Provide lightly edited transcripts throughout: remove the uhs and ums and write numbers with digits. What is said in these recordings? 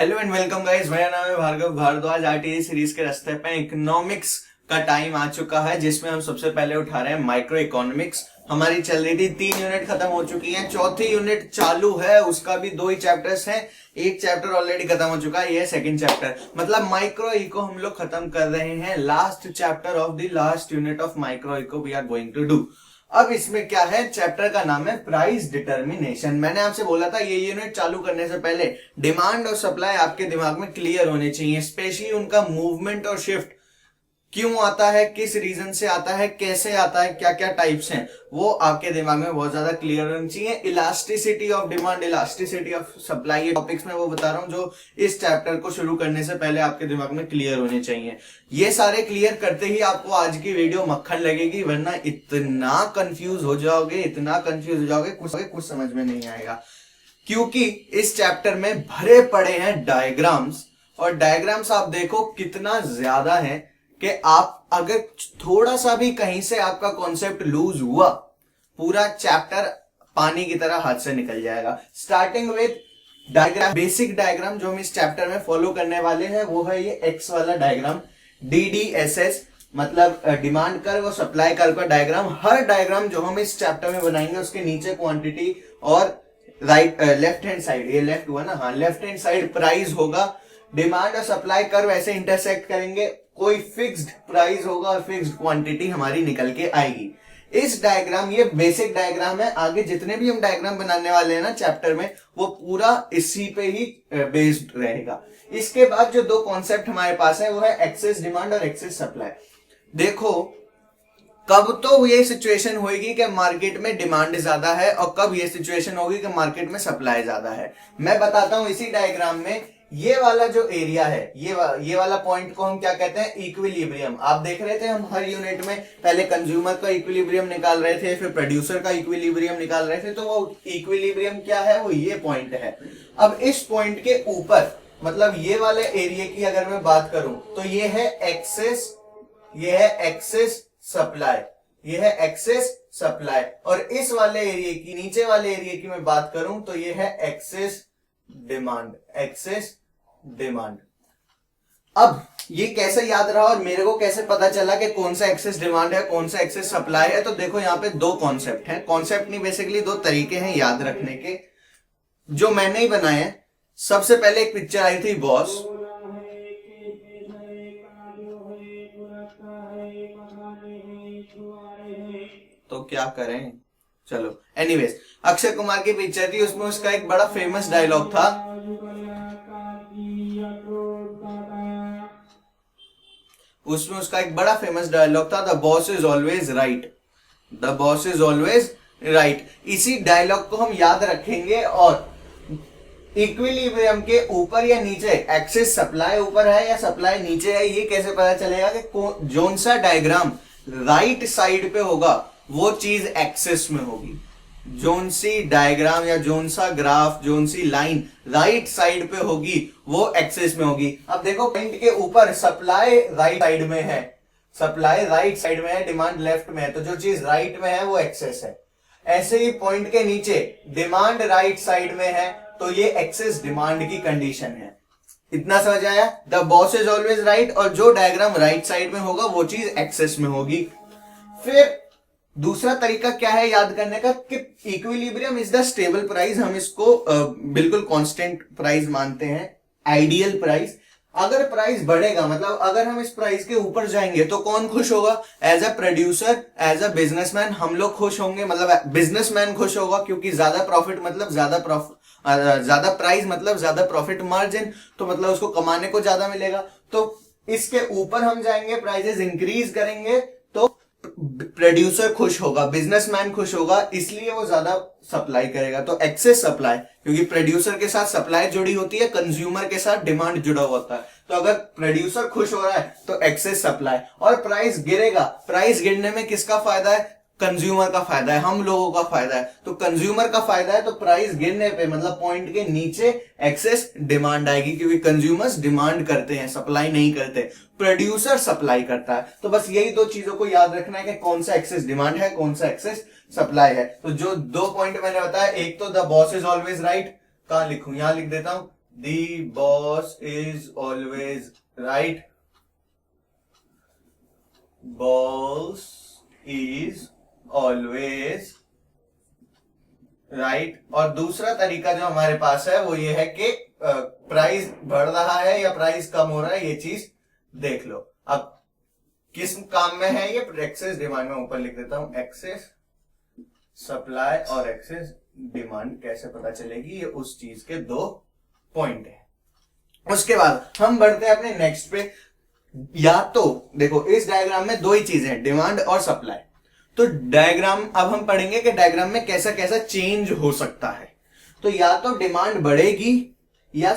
Hello and welcome guys, मेरा नाम है भार्गव भारद्वाज। आरटीए सीरीज के रास्ते पे इकोनॉमिक्स का टाइम आ चुका है, जिसमें हम सबसे पहले उठा रहे हैं माइक्रो इकोनॉमिक्स। हमारी चल रही थी 3 यूनिट खत्म हो चुकी हैं, चौथी यूनिट चालू है, उसका भी 2 ही चैप्टर्स हैं। एक चैप्टर ऑलरेडी खत्म हो चुका है, ये सेकंड चैप्टर, मतलब माइक्रो इको हम लोग खत्म कर रहे हैं। Last chapter of the last unit of micro eco we are going to do. अब इसमें क्या है, चैप्टर का नाम है प्राइस डिटर्मिनेशन। मैंने आपसे बोला था ये यूनिट चालू करने से पहले डिमांड और सप्लाई आपके दिमाग में क्लियर होने चाहिए, स्पेशली उनका मूवमेंट और शिफ्ट क्यों आता है, किस रीजन से आता है, कैसे आता है, क्या क्या टाइप्स हैं, वो आपके दिमाग में बहुत ज्यादा क्लियर होनी चाहिए। Elasticity of demand, elasticity of supply, ये टॉपिक्स में वो बता रहा हूं जो इस चैप्टर को शुरू करने से पहले आपके दिमाग में क्लियर होने चाहिए। ये सारे क्लियर करते ही आपको आज की वीडियो मक्खन लगेगी, वरना इतना कंफ्यूज हो जाओगे, कुछ समझ में नहीं आएगा। क्योंकि इस चैप्टर में भरे पड़े हैं डायग्राम्स, और डायग्राम्स आप देखो कितना ज्यादा है कि आप अगर थोड़ा सा भी कहीं से आपका कॉन्सेप्ट लूज हुआ, पूरा चैप्टर पानी की तरह हाथ से निकल जाएगा। Starting with diagram, basic diagram जो हम इस चैप्टर में फॉलो करने वाले हैं वो है ये एक्स वाला डायग्राम, DDSS, मतलब डिमांड कर्व और सप्लाई कर्व का डायग्राम। हर डायग्राम जो हम इस चैप्टर में बनाएंगे उसके नीचे क्वांटिटी और राइट लेफ्ट हैंड साइड, ये लेफ्ट हुआ ना, हाँ, लेफ्ट हैंड साइड प्राइस होगा। डिमांड और सप्लाई कर्व ऐसे इंटरसेक्ट करेंगे, कोई फिक्स्ड प्राइस होगा और फिक्स्ड क्वांटिटी हमारी निकल के आएगी। इस डायग्राम, ये बेसिक डायग्राम है, आगे जितने भी हम डायग्राम बनाने वाले हैं ना चैप्टर में, वो पूरा इसी पे ही बेस्ड रहेगा। इसके बाद जो 2 कॉन्सेप्ट हमारे पास है वो है एक्सेस डिमांड और एक्सेस सप्लाई। देखो कब तो ये सिचुएशन होगी कि मार्केट में डिमांड ज्यादा है और कब ये सिचुएशन होगी कि मार्केट में सप्लाई ज्यादा है। मैं बताता हूं इसी डायग्राम में। ये वाला जो एरिया है, ये वाला पॉइंट को हम क्या कहते हैं, इक्विलिब्रियम। आप देख रहे थे हम हर यूनिट में पहले कंज्यूमर का इक्विलिब्रियम निकाल रहे थे, फिर प्रोड्यूसर का इक्विलिब्रियम निकाल रहे थे, तो वो इक्विलिब्रियम क्या है, वो ये पॉइंट है। अब इस पॉइंट के ऊपर, मतलब ये वाले एरिया की अगर मैं बात करूं तो ये है एक्सेस, ये है एक्सेस सप्लाई, ये है एक्सेस सप्लाई। और इस वाले एरिया की, नीचे वाले एरिया की मैं बात करूं तो ये है एक्सेस डिमांड, एक्सेस डिमांड। अब ये कैसे याद रहा और मेरे को कैसे पता चला कि कौन सा एक्सेस डिमांड है, कौन सा एक्सेस सप्लाई है? तो देखो यहाँ पे 2 कॉन्सेप्ट हैं, कॉन्सेप्ट नहीं, बेसिकली 2 तरीके हैं याद रखने के, जो मैंने ही बनाए हैं। सबसे पहले एक पिक्चर आई थी बॉस, तो क्या करें, चलो एनीवेज, अक्षय कुमार की पिक्चर थी, उसमें उसका एक बड़ा फेमस डायलॉग था, उसमें उसका एक बड़ा फेमस डायलॉग था, the boss is always right, the boss is always right. इसी डायलॉग को हम याद रखेंगे और इक्विलिब्रियम के ऊपर या नीचे, एक्सेस सप्लाई ऊपर है या सप्लाई नीचे है, ये कैसे पता चलेगा कि जोन सा डायग्राम राइट साइड पे होगा वो चीज एक्सेस में होगी। जोन सी डायग्राम या जोन सा ग्राफ, जोन सी लाइन राइट साइड पे होगी वो एक्सेस में होगी। अब देखो पॉइंट के ऊपर सप्लाई राइट साइड में है, सप्लाई राइट साइड में है, डिमांड लेफ्ट में है, तो जो चीज राइट में है वो एक्सेस है। ऐसे ही पॉइंट के नीचे डिमांड राइट साइड में है तो ये एक्सेस डिमांड की कंडीशन है। इतना समझ आया? The boss is always right, और जो डायग्राम राइट साइड में होगा वो चीज एक्सेस में होगी। फिर दूसरा तरीका क्या है याद करने का, कि equilibrium is the stable price. हम इसको बिल्कुल कांस्टेंट प्राइस मानते हैं, आइडियल प्राइस। अगर प्राइस बढ़ेगा, मतलब अगर हम इस प्राइस के ऊपर जाएंगे तो कौन खुश होगा? As a producer, as a businessman हम लोग खुश होंगे, मतलब बिजनेसमैन खुश होगा, क्योंकि ज्यादा प्रॉफिट मतलब ज्यादा प्राइस मतलब ज्यादा प्रॉफिट मार्जिन, तो मतलब उसको कमाने को ज्यादा मिलेगा। तो इसके ऊपर हम जाएंगे, प्राइसेस इंक्रीज करेंगे तो प्रोड्यूसर खुश होगा, बिजनेसमैन खुश होगा, इसलिए वो ज्यादा सप्लाई करेगा। तो एक्सेस सप्लाई, क्योंकि प्रोड्यूसर के साथ सप्लाई जुड़ी होती है, कंज्यूमर के साथ डिमांड जुड़ा होता है, तो अगर प्रोड्यूसर खुश हो रहा है तो एक्सेस सप्लाई। और प्राइस गिरेगा, प्राइस गिरने में किसका फायदा है? कंज्यूमर का फायदा है, हम लोगों का फायदा है। तो कंज्यूमर का फायदा है, तो प्राइस गिरने पे मतलब पॉइंट के नीचे एक्सेस डिमांड आएगी, क्योंकि कंज्यूमर्स डिमांड करते हैं, सप्लाई नहीं करते, प्रोड्यूसर सप्लाई करता है। तो बस यही 2 चीजों को याद रखना है कि कौन सा एक्सेस डिमांड है, कौन सा एक्सेस सप्लाई है। तो जो 2 पॉइंट मैंने बताया, एक तो the boss is always right, कहां लिखूं, यहां लिख देता हूं, The boss is always right. Boss is always right. और दूसरा तरीका जो हमारे पास है वो ये है कि प्राइस बढ़ रहा है या प्राइस कम हो रहा है, ये चीज देख लो। अब किस काम में है ये? एक्सेस डिमांड में ऊपर लिख देता हूं, एक्सेस सप्लाई और एक्सेस डिमांड कैसे पता चलेगी, ये उस चीज के दो पॉइंट है। उसके बाद हम बढ़ते हैं अपने नेक्स्ट पे। या तो देखो इस डायग्राम में दो ही चीजें हैं, डिमांड और सप्लाई। तो डायग्राम अब हम पढ़ेंगे कि डायग्राम में कैसा कैसा चेंज हो सकता है। तो या तो डिमांड बढ़ेगी या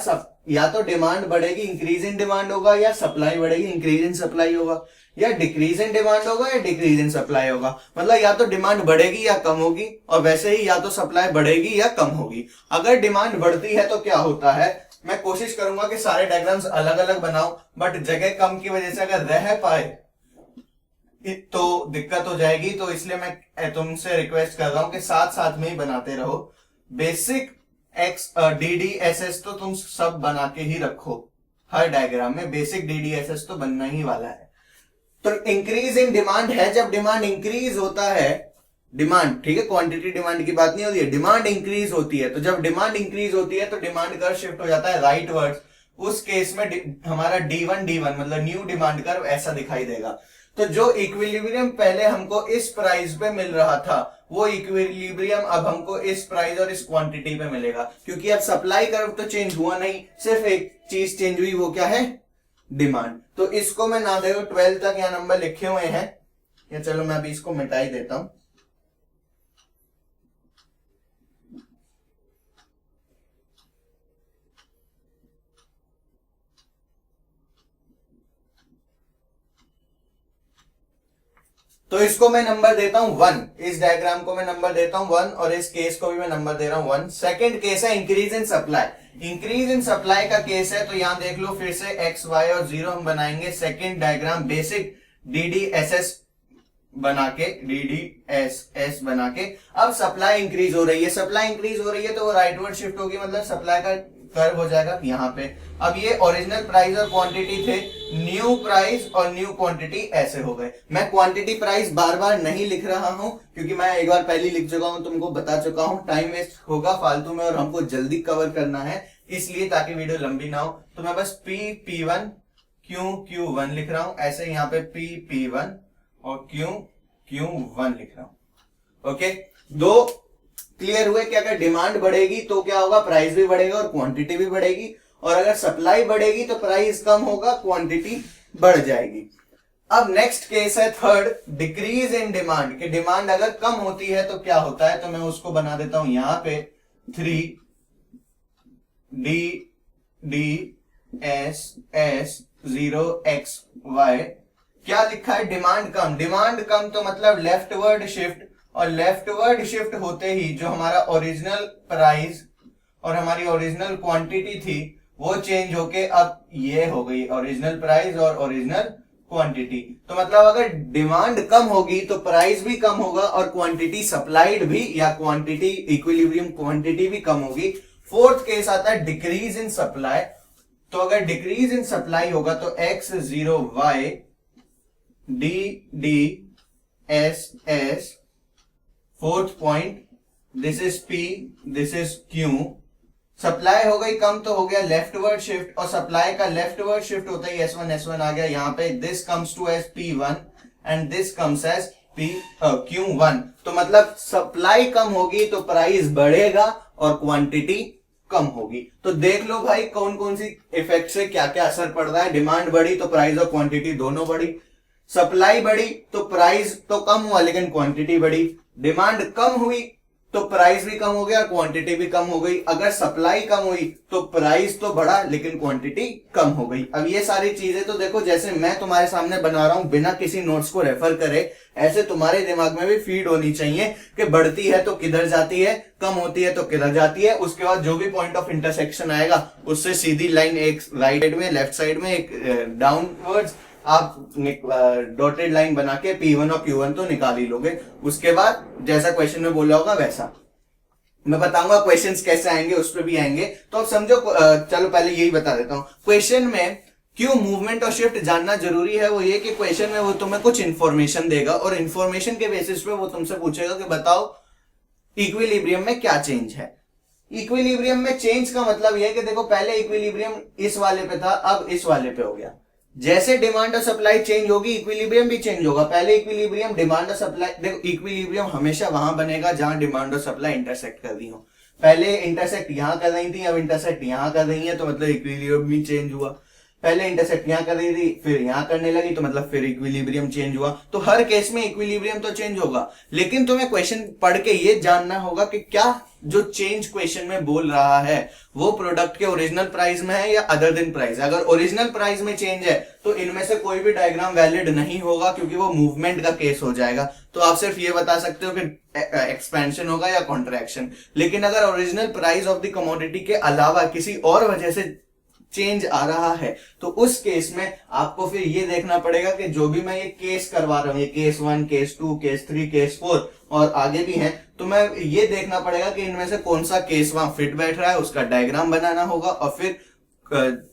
तो डिमांड बढ़ेगी, इंक्रीज इन डिमांड होगा, या सप्लाई बढ़ेगी, इंक्रीज इन सप्लाई होगा, या डिक्रीज इन डिमांड होगा या डिक्रीज इन सप्लाई होगा। मतलब या तो डिमांड बढ़ेगी या कम होगी, और वैसे ही या तो सप्लाई बढ़ेगी या कम होगी। अगर डिमांड बढ़ती है तो क्या होता है, मैं कोशिश करूंगा कि सारे डायग्राम्स अलग अलग बनाऊं, बट जगह कम की वजह से अगर रह पाए तो दिक्कत हो जाएगी। तो इसलिए मैं तुमसे रिक्वेस्ट कर रहा हूं कि साथ साथ में ही बनाते रहो। बेसिक DDSS तो तुम सब बना के ही रखो, हर डायग्राम में बेसिक DDSS तो बनना ही वाला है। तो इंक्रीज इन डिमांड है जब डिमांड इंक्रीज होता है, डिमांड ठीक है, क्वांटिटी डिमांड की बात नहीं होती है, डिमांड इंक्रीज होती है। तो जब डिमांड इंक्रीज होती है तो डिमांड कर्व शिफ्ट हो जाता है राइट वर्ड्स। उस केस में हमारा D1 मतलब न्यू डिमांड कर्व ऐसा दिखाई देगा। तो जो इक्विलिब्रियम पहले हमको इस प्राइस पे मिल रहा था, वो इक्विलिब्रियम अब हमको इस प्राइस और इस क्वांटिटी पे मिलेगा, क्योंकि अब सप्लाई कर्व तो चेंज हुआ नहीं, सिर्फ एक चीज चेंज हुई, वो क्या है? डिमांड। तो इसको मैं ना देखो 12 तक यहाँ नंबर लिखे हुए हैं, या चलो मैं अभी इसको मिटा ही देता हूं। तो इसको मैं नंबर देता हूं 1, इस डायग्राम को मैं नंबर देता हूं 1, और इस केस को भी मैं नंबर दे रहा हूं 1। सेकंड केस है increase in supply. Increase in supply का केस है, तो यहां देख लो फिर से x, y और 0 हम बनाएंगे। सेकंड डायग्राम बेसिक DDSS बना के अब सप्लाई इंक्रीज हो रही है, सप्लाई इंक्रीज हो रही है तो वो राइटवर्ड शिफ्ट होगी, मतलब सप्लाई का कर्व हो जाएगा यहाँ पे। अब ये ओरिजिनल प्राइस और क्वांटिटी थे, न्यू प्राइस और न्यू क्वांटिटी ऐसे हो गए। मैं क्वांटिटी प्राइस बार बार नहीं लिख रहा हूं, क्योंकि मैं एक बार पहले लिख चुका हूं, तुमको बता चुका हूं, टाइम वेस्ट होगा फालतू में और हमको जल्दी कवर करना है, इसलिए ताकि वीडियो लंबी ना हो। तो मैं बस P1 Q1 लिख रहा हूं, ऐसे यहाँ पे P1 और Q1 लिख रहा हूं। ओके, दो क्लियर हुए कि अगर डिमांड बढ़ेगी तो क्या होगा, प्राइस भी बढ़ेगा और क्वांटिटी भी बढ़ेगी, और अगर सप्लाई बढ़ेगी तो प्राइस कम होगा, क्वांटिटी बढ़ जाएगी। अब नेक्स्ट केस है थर्ड, डिक्रीज इन डिमांड, कि डिमांड अगर कम होती है तो क्या होता है। तो मैं उसको बना देता हूं यहां पे 3DDSS 0XY। क्या लिखा है? डिमांड कम। डिमांड कम तो मतलब लेफ्टवर्ड शिफ्ट, और लेफ्टवर्ड शिफ्ट होते ही जो हमारा ओरिजिनल प्राइस और हमारी ओरिजिनल क्वांटिटी थी वो चेंज होके अब ये हो गई ओरिजिनल प्राइस और ओरिजिनल क्वांटिटी। तो मतलब अगर डिमांड कम होगी तो प्राइस भी कम होगा और क्वांटिटी सप्लाइड भी, या क्वांटिटी इक्विलिब्रियम क्वांटिटी भी कम होगी। फोर्थ केस आता है डिक्रीज इन सप्लाई। तो अगर डिक्रीज इन सप्लाई होगा तो X0Y DDSS, fourth point, this is P, this is Q। Supply हो गई कम तो हो गया लेफ्टवर्ड शिफ्ट, और सप्लाई का लेफ्टवर्ड शिफ्ट होता ही S1 आ गया यहाँ पे। This comes to as P1 and this comes as Q1। तो मतलब सप्लाई कम होगी तो प्राइस बढ़ेगा और क्वांटिटी कम होगी। तो देख लो भाई कौन कौन सी इफेक्ट से क्या क्या असर पड़ रहा है। डिमांड बढ़ी तो प्राइस और क्वांटिटी दोनों बढ़ी, सप्लाई बढ़ी तो प्राइस तो कम हुआ लेकिन क्वांटिटी बढ़ी, डिमांड कम हुई तो प्राइस भी कम हो गया, क्वांटिटी भी कम हो गई। अगर सप्लाई कम हुई तो प्राइस तो बढ़ा लेकिन क्वांटिटी कम हो गई। अब ये सारी चीजें तो देखो जैसे मैं तुम्हारे सामने बना रहा हूं बिना किसी नोट्स को रेफर करे, ऐसे तुम्हारे दिमाग में भी फीड होनी चाहिए कि बढ़ती है तो किधर जाती है, कम होती है तो किधर जाती है। उसके बाद जो भी पॉइंट ऑफ इंटरसेक्शन आएगा उससे सीधी लाइन, एक राइट साइड में, लेफ्ट साइड में, एक डाउनवर्ड्स आप डॉटेड लाइन बना के P1 और Q1 तो निकाल ही लोगे। उसके बाद जैसा क्वेश्चन में बोला होगा वैसा। मैं बताऊंगा क्वेश्चंस कैसे आएंगे, उस पर भी आएंगे। तो अब समझो, चलो पहले यही बता देता हूं। क्वेश्चन में क्यों मूवमेंट और शिफ्ट जानना जरूरी है, वो ये कि क्वेश्चन में वो तुम्हें कुछ इंफॉर्मेशन देगा और इंफॉर्मेशन के बेसिस पे वो तुमसे पूछेगा कि बताओ इक्विलिब्रियम में क्या चेंज है। इक्विलिब्रियम में चेंज का मतलब यह है कि देखो पहले इक्विलिब्रियम इस वाले पे था, अब इस वाले पे हो गया। जैसे डिमांड और सप्लाई चेंज होगी इक्विलिब्रियम भी चेंज होगा। पहले इक्विलिब्रियम डिमांड और सप्लाई, देखो इक्विलिब्रियम हमेशा वहां बनेगा जहां डिमांड और सप्लाई इंटरसेक्ट कर रही हो। पहले इंटरसेक्ट यहां कर रही थी, अब इंटरसेक्ट यहां कर रही है, तो मतलब इक्विलिब्रियम भी चेंज हुआ। पहले इंटरसेक्ट यहां कर रही थी, फिर यहां करने लगी, तो मतलब फिर इक्विलिब्रियम चेंज हुआ। तो हर केस में इक्विलिब्रियम तो चेंज होगा, लेकिन तुम्हें क्वेश्चन पढ़ के ये जानना होगा कि क्या जो चेंज क्वेश्चन में बोल रहा है वो प्रोडक्ट के ओरिजिनल प्राइस में है या अदर देन प्राइस। अगर ओरिजिनल प्राइस में चेंज है तो इनमें से कोई भी डायग्राम वैलिड नहीं होगा, क्योंकि वो मूवमेंट का केस हो जाएगा। तो आप सिर्फ ये बता सकते हो कि एक्सपेंशन होगा या कॉन्ट्रैक्शन। लेकिन अगर original price of the commodity के अलावा किसी और वजह से चेंज आ रहा है तो उस केस में आपको फिर ये देखना पड़ेगा कि जो भी मैं ये केस करवा रहा हूं, ये केस 1, केस 2, केस 3, केस 4 और आगे भी हैं, तो मैं ये देखना पड़ेगा कि इनमें से कौन सा केस वहां फिट बैठ रहा है, उसका डायग्राम बनाना होगा। और फिर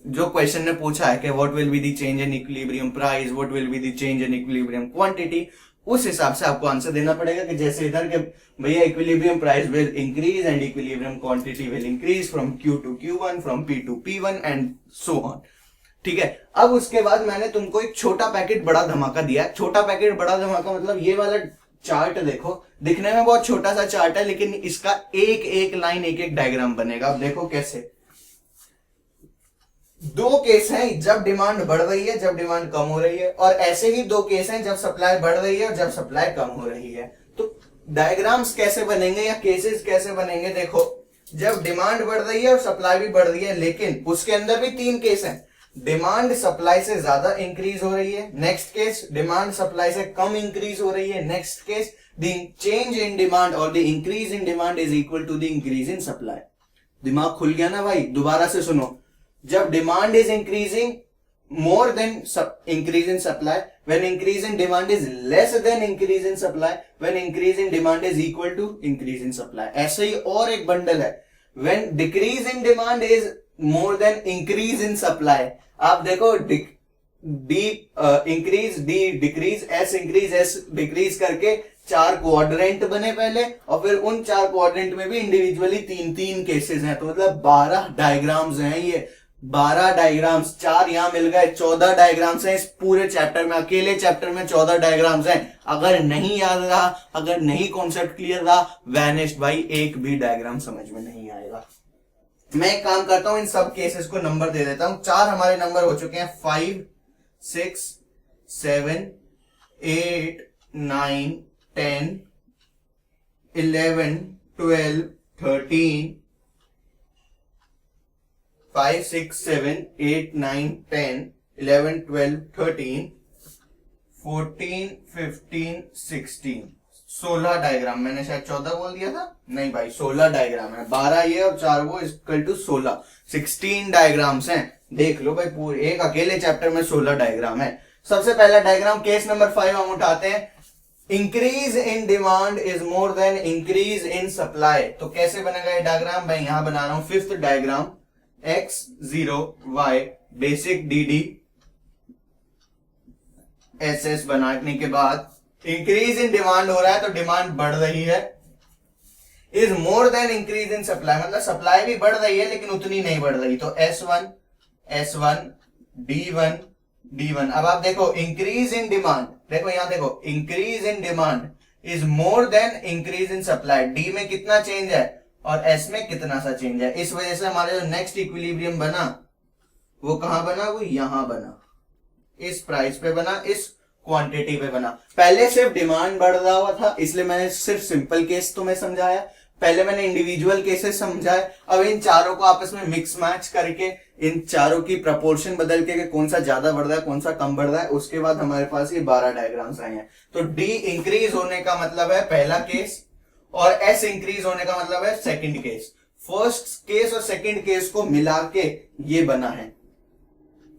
जो क्वेश्चन ने पूछा है कि what will be the change in equilibrium price, what will be the change in equilibrium quantity, उस हिसाब से आपको आंसर देना पड़ेगा। कि जैसे इधर के भैया equilibrium price will increase and equilibrium quantity will increase from Q to Q1, from P to P1 and so on. ठीक है, अब उसके बाद मैंने तुमको एक छोटा पैकेट बड़ा धमाका दिया। छोटा पैकेट बड़ा धमाका मतलब ये वाला चार्ट देखो, दिखने में बहुत छोटा सा चार्ट है, लेकिन इसका एक एक लाइन एक एक डायग्राम बनेगा। अब देखो कैसे, दो केस हैं जब डिमांड बढ़ रही है, जब डिमांड कम हो रही है, और ऐसे ही दो केस हैं जब सप्लाई बढ़ रही है और जब सप्लाई कम हो रही है। तो डायग्राम्स कैसे बनेंगे या केसेस कैसे बनेंगे, देखो जब डिमांड बढ़ रही है और सप्लाई भी बढ़ रही है, लेकिन उसके अंदर भी तीन केस हैं। डिमांड सप्लाई से ज्यादा इंक्रीज हो रही है, नेक्स्ट केस डिमांड सप्लाई से कम इंक्रीज हो रही है, next case the change in demand और the increase in demand is equal to the increase in supply. दिमाग खुल गया ना भाई, दोबारा से सुनो। जब demand is increasing more than increase in supply, when increase in demand is less than increase in supply, when increase in demand is equal to increase in supply. ऐसे ही और एक बंडल है, when decrease in demand is more than increase in supply. आप देखो increase D decrease, S increase S decrease करके चार quadrant बने पहले, और फिर उन चार क्वाड्रेंट में भी इंडिविजुअली तीन तीन केसेस हैं। तो मतलब 12 डायग्राम्स हैं ये, 12 डायग्राम्स, 4 यहां मिल गए, 14 डायग्राम्स हैं इस पूरे चैप्टर में। अकेले चैप्टर में 14 डायग्राम्स हैं। अगर नहीं याद रहा, अगर नहीं कॉन्सेप्ट क्लियर रहा, वैनिश्ड भाई, एक भी डायग्राम समझ में नहीं आएगा। मैं एक काम करता हूं, इन सब केसेस को नंबर दे देता हूं। 4 हमारे नंबर हो चुके हैं, 5, 6, 7, 8, 9, 10, 11, 12, 13, 5, 6, 7, 8, 9, 10, 11, 12, 13, 14, 15, 16, 16 डायग्राम। मैंने शायद 14 बोल दिया था, नहीं भाई 16 डायग्राम है। 12 ये और 4 वो, इक्वल टू 16, 16 डायग्राम्स हैं। देख लो भाई, पूरे एक अकेले चैप्टर में 16 डायग्राम है। सबसे पहला डायग्राम केस नंबर 5 हम उठाते हैं। Increase in demand is more than increase in supply. तो कैसे बनेगा ये डायग्राम, मैं यहां बना रहा हूं 5th diagram. X0 Y basic DD SS बनाने के बाद इंक्रीज इन डिमांड हो रहा है, तो डिमांड बढ़ रही है, is more than increase in supply, मतलब सप्लाई भी बढ़ रही है लेकिन उतनी नहीं बढ़ रही। तो S1 D1 D1। अब आप देखो इंक्रीज इन डिमांड, देखो यहां देखो increase in demand is more than increase in supply. D में कितना चेंज है और एस में कितना सा चेंज है। इस वजह से हमारे जो नेक्स्ट इक्विलिब्रियम बना वो कहां बना, वो यहां बना, इस प्राइस पे बना, इस क्वांटिटी पे बना। पहले सिर्फ डिमांड बढ़ रहा हुआ था, इसलिए मैंने सिर्फ सिंपल केस तुम्हें समझाया। पहले मैंने इंडिविजुअल केसेस समझाए। अब इन चारों को आपस में मिक्स मैच करके, इन चारों की प्रपोर्शन बदल के कौन सा ज्यादा बढ़ रहा है, कौन सा कम बढ़ रहा है, उसके बाद हमारे पास ये 12 डायग्राम्स आए हैं। तो डी इंक्रीज होने का मतलब है पहला केस, और एस इंक्रीज होने का मतलब है सेकंड केस। फर्स्ट केस और सेकंड केस को मिला के ये बना है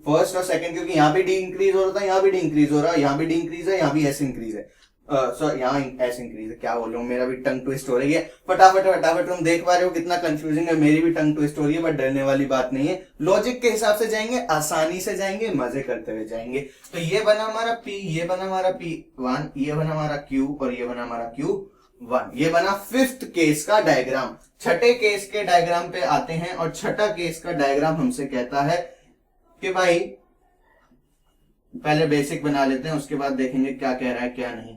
फर्स्ट और सेकंड, क्योंकि यहां भी डी इंक्रीज हो रहा था, यहां भी डी इंक्रीज हो रहा है, यहां भी डी इंक्रीज है, यहां भी एस इंक्रीज है, यहाँ एस इंक्रीज है, क्या बोल रहा हूँ, मेरा भी टंग ट्विस्ट हो रही है। फटाफट फटाफट, तुम देख पा रहे हो कितना कंफ्यूजिंग है, मेरी भी टंग ट्विस्ट हो रही है, बट डरने वाली बात नहीं है। लॉजिक के हिसाब से जाएंगे, आसानी से जाएंगे, मजे करते हुए जाएंगे। तो ये बना हमारा P, ये बना हमारा P1, ये बना हमारा Q और ये बना हमारा Q1। ये बना फिफ्थ केस का डायग्राम। छठे केस के डायग्राम पे आते हैं और छठा केस का डायग्राम हमसे कहता है कि भाई पहले बेसिक बना लेते हैं, उसके बाद देखेंगे क्या कह रहा है क्या नहीं।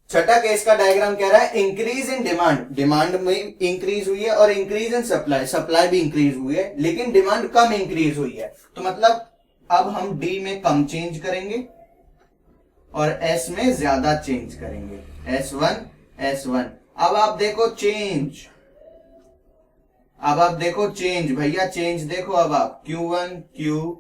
छठा केस का डायग्राम कह रहा है इंक्रीज इन डिमांड, डिमांड में इंक्रीज हुई है, और इंक्रीज इन सप्लाई, सप्लाई भी इंक्रीज हुई है, लेकिन डिमांड कम इंक्रीज हुई है। तो मतलब अब हम डी में कम चेंज करेंगे और एस में ज्यादा चेंज करेंगे, S1। अब आप देखो चेंज, अब आप देखो चेंज, भैया चेंज देखो। अब आप Q1 Q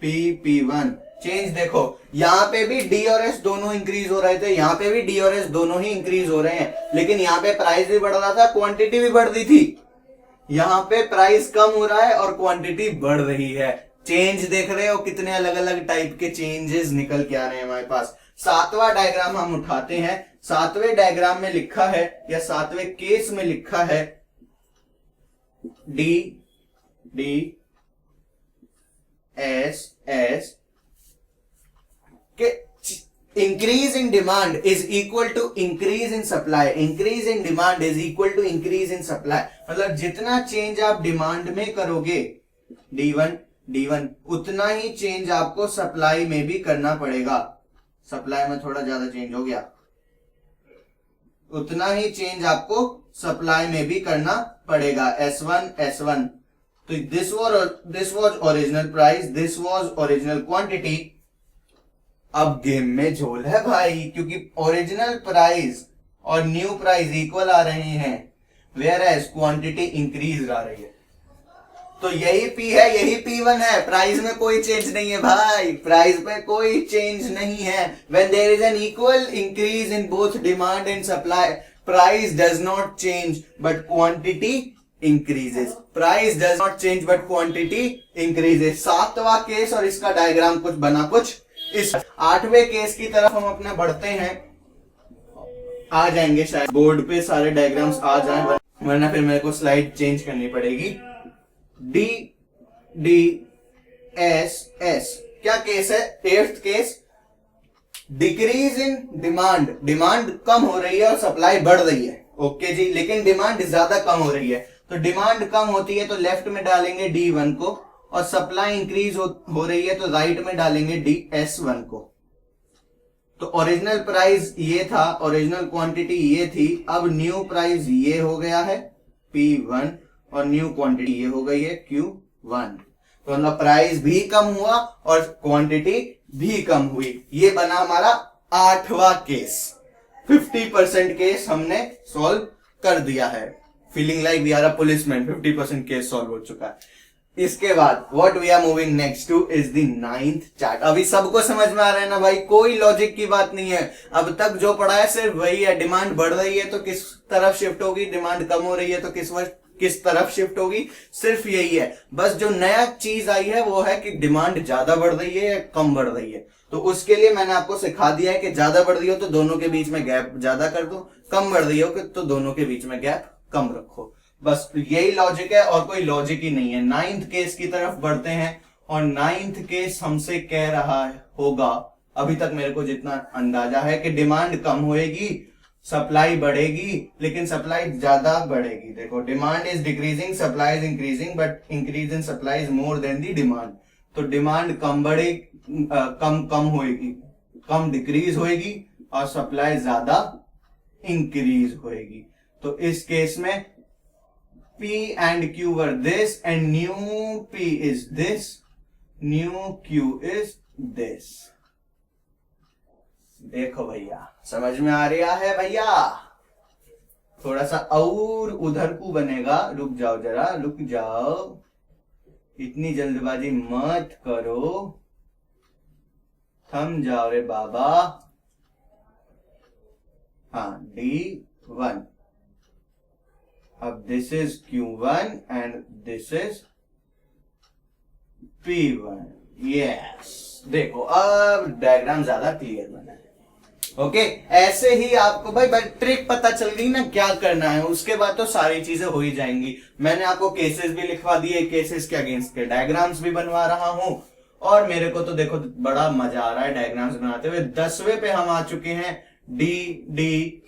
P1 चेंज देखो, यहाँ पे भी डी और एस दोनों इंक्रीज हो रहे थे, यहाँ पे भी डी और एस दोनों ही इंक्रीज हो रहे हैं, लेकिन यहाँ पे प्राइस भी बढ़ रहा था, क्वांटिटी भी बढ़ रही थी। यहाँ पे प्राइस कम हो रहा है और क्वांटिटी बढ़ रही है। चेंज देख रहे हो कितने अलग अलग टाइप के चेंजेस निकल के आ रहे हैं हमारे पास। सातवां डायग्राम हम उठाते हैं। सातवें डायग्राम में लिखा है, या सातवें केस में लिखा है डी एस के increase in demand is equal to increase in supply, increase in demand is equal to increase in supply. मतलब जितना चेंज आप डिमांड में करोगे D1 उतना ही चेंज आपको सप्लाई में भी करना पड़ेगा। सप्लाई में थोड़ा ज्यादा चेंज हो गया, उतना ही चेंज आपको सप्लाई में भी करना पड़ेगा। S1। तो this was original price, this was original quantity. अब गेम में झोल है भाई, क्योंकि ओरिजिनल प्राइस और न्यू प्राइस इक्वल आ रहे हैं, वेयर एज क्वांटिटी इंक्रीज आ रही है। तो यही P है, यही P1 है, प्राइस में कोई चेंज नहीं है भाई, प्राइस में कोई चेंज नहीं है। When there is an equal increase in both demand and supply, price does not change but quantity increases, price does not change but quantity increases. सातवां केस और इसका डायग्राम कुछ बना कुछ इस। आठवें केस की तरफ हम अपने बढ़ते हैं, आ जाएंगे शायद बोर्ड पे सारे डायग्राम्स आ जाएं, वरना फिर मेरे को स्लाइड चेंज करनी पड़ेगी। डी एस क्या केस है? Eighth case, decrease in demand, demand कम हो रही है और सप्लाई बढ़ रही है। ओके जी, लेकिन डिमांड ज्यादा कम हो रही है। तो डिमांड कम होती है तो लेफ्ट में डालेंगे D1 को, और सप्लाई इंक्रीज हो रही है तो राइट में डालेंगे DS1 को। तो ओरिजिनल प्राइस ये था, ओरिजिनल क्वांटिटी ये थी, अब न्यू प्राइस ये हो गया है P1 और न्यू क्वांटिटी ये हो गई है Q1। तो मतलब प्राइस भी कम हुआ और क्वांटिटी भी कम हुई। ये बना हमारा आठवां केस। 50% केस हमने सॉल्व कर दिया है। Feeling like we are a policeman, 50% case solve हो चुका है। इसके बाद what we are moving next to is the 9th chart. अभी सबको समझ में आ रहा है ना भाई, कोई लॉजिक की बात नहीं है। अब तक जो पढ़ा है सिर्फ वही है, डिमांड बढ़ रही है तो किस तरफ शिफ्ट होगी, डिमांड कम हो रही है तो किस तरफ शिफ्ट होगी, सिर्फ यही है। बस जो नया चीज आई है वो है कि डिमांड ज्यादा बढ़ रही है या कम बढ़ रही है। तो उसके लिए मैंने आपको सिखा दिया है कि ज्यादा बढ़ रही हो तो दोनों के बीच में गैप ज्यादा कर दो, कम बढ़ रही हो तो दोनों के बीच में गैप कम रखो। बस यही लॉजिक है और कोई लॉजिक ही नहीं है। 9th केस की तरफ बढ़ते हैं और 9th केस हमसे कह रहा होगा, अभी तक मेरे को जितना अंदाजा है, कि डिमांड कम होएगी, सप्लाई बढ़ेगी, लेकिन सप्लाई ज्यादा बढ़ेगी। देखो, demand is decreasing, supply is increasing, but increase in supply is more than the demand. तो डिमांड कम बढ़ेगी, कम होएगी, कम डिक्रीज होएगी, और सप्लाई ज्यादा इंक्रीज होएगी। तो इस केस में P and Q were this and new P is this, new Q is this। देखो भैया, समझ में आ रहा है भैया? थोड़ा सा और उधर को बनेगा, रुक जाओ जरा, रुक जाओ, इतनी जल्दबाजी मत करो, थम जाओ रे बाबा। हाँ, D1, अब this is Q1 and this is P1। Yes, देखो अब डायग्राम ज्यादा क्लियर बना है। ओके ऐसे ही आपको भाई ट्रिक पता चल गई ना क्या करना है, उसके बाद तो सारी चीजें हो ही जाएंगी। मैंने आपको केसेस भी लिखवा दिए, केसेस के अगेंस्ट के डायग्राम्स भी बनवा रहा हूं, और मेरे को तो देखो बड़ा मजा आ रहा है डायग्राम्स बनाते हुए। 10वें पे हम आ चुके हैं, D D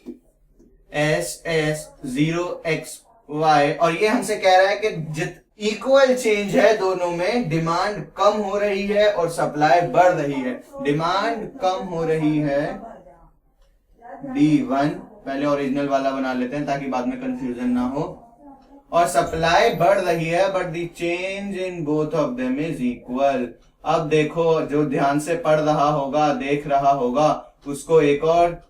S S 0xy, और ये हमसे कह रहा है कि जित इक्वल चेंज है दोनों में, डिमांड कम हो रही है और सप्लाई बढ़ रही है। डिमांड कम हो रही है D1, पहले ओरिजिनल वाला बना लेते हैं ताकि बाद में कंफ्यूजन ना हो, और सप्लाई बढ़ रही है but the change in both of them is equal. अब देखो जो ध्यान से पढ़ रहा होगा, देख रहा होगा, उसको एक और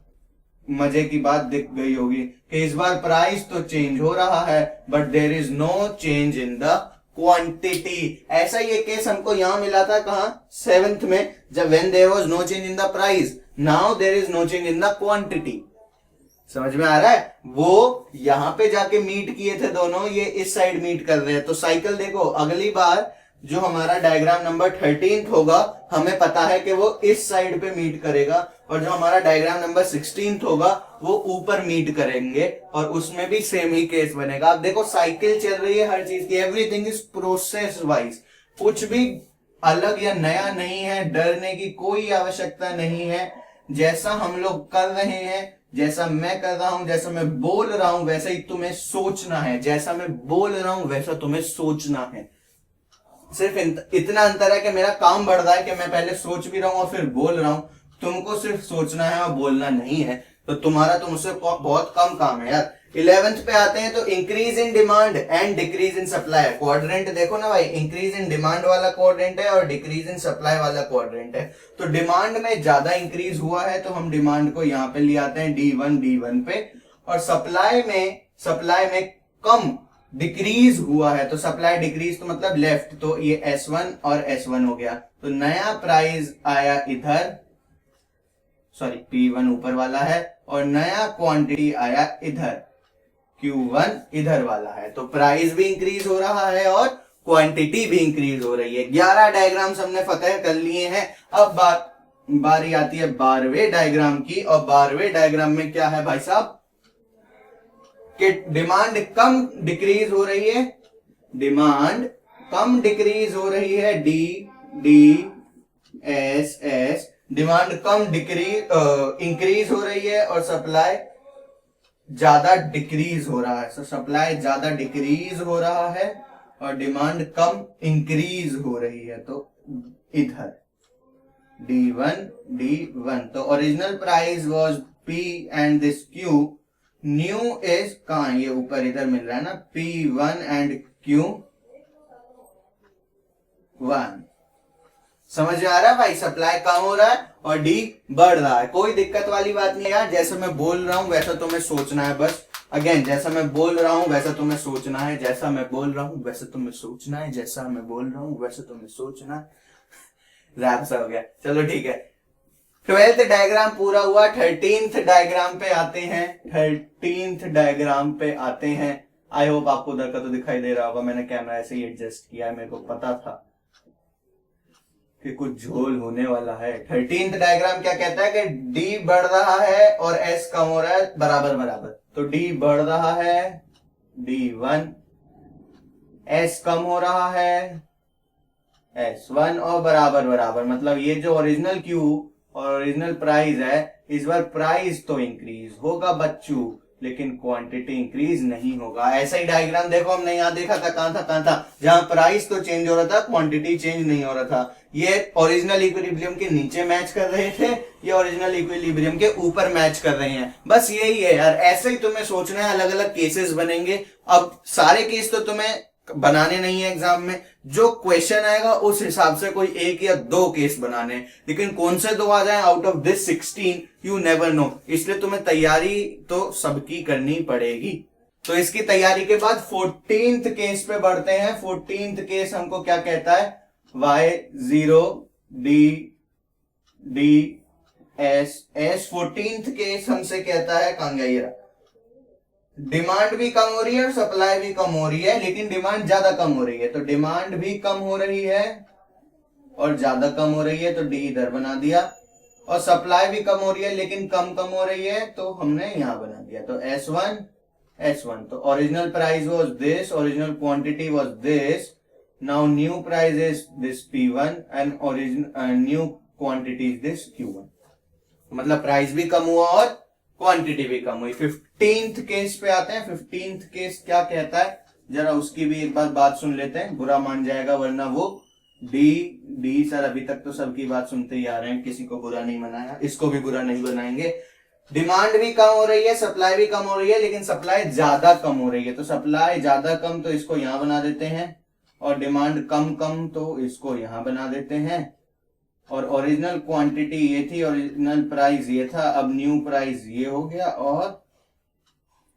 मजे की बात दिख गई होगी कि इस बार प्राइस तो चेंज हो रहा है but there is no change in the quantity. ऐसा ये केस हमको यहां मिला था कहां, 7th में, जब when there was no change in the price, now there is no change in the quantity. समझ में आ रहा है? वो यहां पे जाके मीट किए थे दोनों, ये इस साइड मीट कर रहे हैं। तो साइकिल देखो, अगली बार जो हमारा डायग्राम नंबर 13 होगा, हमें पता है कि वो इस साइड पे मीट करेगा, और जो हमारा डायग्राम नंबर 16 होगा वो ऊपर मीट करेंगे, और उसमें भी सेम ही केस बनेगा। अब देखो साइकिल चल रही है हर चीज की, एवरीथिंग इज प्रोसेस वाइज, कुछ भी अलग या नया नहीं है, डरने की कोई आवश्यकता नहीं है। जैसा हम लोग कर रहे हैं, जैसा मैं कर रहा हूं, जैसा मैं बोल रहा हूं, वैसा ही तुम्हें सोचना है। जैसा मैं बोल रहा हूं वैसा तुम्हें सोचना है। सिर्फ इतना अंतर है कि मेरा काम बढ़ रहा है कि मैं पहले सोच भी रहा हूं और फिर बोल रहा हूं, तुमको सिर्फ सोचना है और बोलना नहीं है, तो तुम्हारा तुमसे बहुत कम काम है यार। 11th पे आते हैं, तो increase in demand and decrease in supply. Quadrant देखो ना भाई, इंक्रीज इन डिमांड वाला क्वाड्रेंट है और डिक्रीज इन सप्लाई वाला क्वाड्रेंट है। तो डिमांड में ज्यादा इंक्रीज हुआ है तो हम डिमांड को यहाँ पे ले आते हैं D1 पे, और सप्लाई में कम डिक्रीज हुआ है, तो सप्लाई डिक्रीज तो मतलब लेफ्ट, तो ये S1 और S1 हो गया। तो नया प्राइस आया इधर, सॉरी P1 ऊपर वाला है, और नया क्वांटिटी आया इधर, Q1 इधर वाला है। तो प्राइस भी इंक्रीज हो रहा है और क्वांटिटी भी इंक्रीज हो रही है। 11 डायग्राम्स हमने फतेह कर लिए हैं। अब बारी आती है 12वें डायग्राम की, और 12वें डायग्राम में क्या है भाई साहब कि डिमांड कम डिक्रीज हो रही है, डिमांड कम डिक्रीज हो रही है, D डिमांड कम इंक्रीज हो रही है, और सप्लाई ज्यादा डिक्रीज हो रहा है। सप्लाई ज्यादा डिक्रीज हो रहा है और डिमांड कम इंक्रीज हो रही है, तो इधर D1। तो original price was P and this Q, new is कहां, ये ऊपर इधर मिल रहा है ना, P1 एंड Q1। समझ में आ रहा है भाई? सप्लाई कम हो रहा है और डी बढ़ रहा है, कोई दिक्कत वाली बात नहीं यार। जैसे मैं बोल रहा हूं वैसा तुम्हें सोचना है बस। अगेन, जैसा मैं बोल रहा हूं वैसा तुम्हें सोचना है, जैसा मैं बोल रहा हूं वैसा तुम्हें सोचना है, जैसा मैं बोल रहा हूं वैसा तुम्हें सोचना है। रैप सा हो गया, चलो ठीक है। 12th डायग्राम पूरा हुआ। 13th डायग्राम पे आते हैं। 13th डायग्राम पे आते हैं। आई होप आपको उधर का तो दिखाई दे रहा होगा, मैंने कैमरा ऐसे ही एडजस्ट किया है, मेरे को पता था कि कुछ झोल होने वाला है। 13th डायग्राम क्या कहता है कि डी बढ़ रहा है और एस कम हो रहा है, बराबर बराबर। तो डी बढ़ रहा है D1, एस कम हो रहा है S1, और बराबर बराबर मतलब ये जो ओरिजिनल Q और ओरिजिनल प्राइस है, इस बार प्राइस तो इंक्रीज होगा बच्चों, लेकिन क्वांटिटी इंक्रीज नहीं होगा। ऐसा ही डायग्राम देखो, हमने यहां देखा था, कहां था, जहां प्राइस तो चेंज हो रहा था, क्वांटिटी चेंज नहीं हो रहा था। ये ओरिजिनल इक्विलिब्रियम के नीचे मैच कर रहे थे, ये ओरिजिनल इक्विलिब्रियम के ऊपर मैच कर रहे हैं। बस यही है यार, ऐसे ही तुम्हें सोचना है। अलग अलग केसेस बनेंगे। अब सारे केस तो तुम्हें बनाने नहीं है एग्जाम में, जो क्वेश्चन आएगा उस हिसाब से कोई एक या दो केस बनाने, लेकिन कौन से दो आ जाए out of this 16 you never know. इसलिए तुम्हें तैयारी तो सबकी करनी पड़ेगी। तो इसकी तैयारी के बाद 14th केस पे बढ़ते हैं। 14th केस हमको क्या कहता है, Y0 D S 14th case हमसे कहता है, कहां गया ये, डिमांड भी कम हो रही है और सप्लाई भी कम हो रही है, लेकिन डिमांड ज्यादा कम हो रही है। तो डिमांड भी कम हो रही है और ज्यादा कम हो रही है, तो डी इधर बना दिया। और सप्लाई भी कम हो रही है लेकिन कम कम हो रही है, तो हमने यहां बना दिया। तो S1 तो original price was this, original quantity was this, now new price is this P1 and original new quantity is this Q1। मतलब प्राइस भी कम हुआ और क्वांटिटी भी कम हुई। 15th केस पे आते हैं। 15th केस क्या कहता है, जरा उसकी भी एक बार बात सुन लेते हैं, बुरा मान जाएगा वरना वो डी सर अभी तक तो सबकी बात सुनते ही आ रहे हैं, किसी को बुरा नहीं बनाया, इसको भी बुरा नहीं बनाएंगे। डिमांड भी कम हो रही है, सप्लाई भी कम हो रही है, लेकिन सप्लाई ज्यादा कम हो रही है। तो सप्लाई ज्यादा कम तो इसको यहां बना देते हैं, और डिमांड कम कम तो इसको यहां बना देते हैं। और ओरिजिनल क्वांटिटी ये थी, ओरिजिनल प्राइस ये था, अब न्यू प्राइस ये हो गया और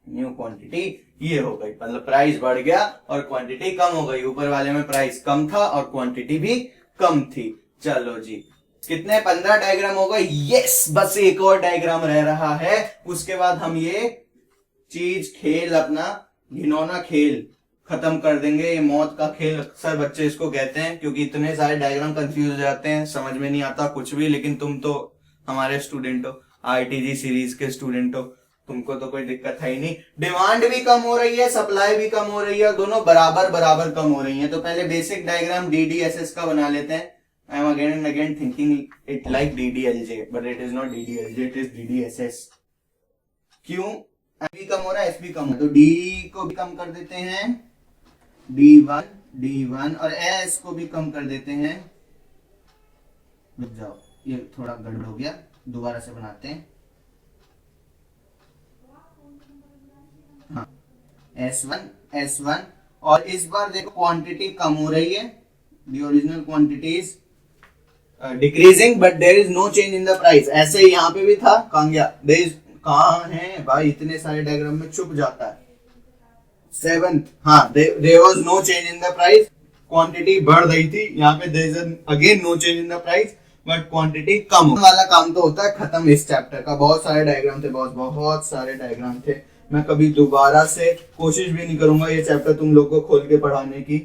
न्यू क्वांटिटी ये हो गई। मतलब प्राइस बढ़ गया और क्वांटिटी कम हो गई। ऊपर वाले में प्राइस कम था और क्वांटिटी भी कम थी। चलो जी, कितने 15 डायग्राम हो गए। यस, बस एक और डायग्राम रह रहा है, उसके बाद हम ये चीज खेल अपना घिनौना खेल खत्म कर देंगे। ये मौत का खेल अक्सर बच्चे इसको कहते हैं, क्योंकि इतने सारे डायग्राम कंफ्यूज हो जाते हैं, समझ में नहीं आता कुछ भी। लेकिन तुम तो हमारे स्टूडेंट हो, आईटीजी सीरीज के स्टूडेंट हो, तुमको तो कोई दिक्कत है ही नहीं। डिमांड भी कम हो रही है, सप्लाई भी कम हो रही है, दोनों बराबर बराबर कम हो रही है। तो पहले बेसिक डायग्राम DDSS का बना लेते हैं। I am again and again thinking it like DDLJ, but it is not DDLJ, it is DDSS। क्यों? भी कम हो रहा है, एस भी कम हो रहा है, तो डी को भी कम कर देते हैं, D1 और S को भी कम कर देते हैं। रुक जाओ, ये थोड़ा गड़बड़ हो गया, दोबारा से बनाते हैं। हाँ, S1 और इस बार देखो क्वांटिटी कम हो रही है, the original quantity is decreasing but there is no change in the price. ऐसे ही यहाँ पे भी था, कहाँ गया, कहाँ है भाई, इतने सारे डायग्राम में छुप जाता है। 7th, हाँ, there was no change in the price, quantity बढ़ रही थी, यहाँ पे there is again no change in the price, but quantity कम वाला काम तो होता है खत्म इस चैप्टर का। बहुत सारे डायग्राम थे, बहुत सारे डायग्राम थे। मैं कभी दोबारा से कोशिश भी नहीं करूंगा ये चैप्टर तुम लोग को खोल के पढ़ाने की,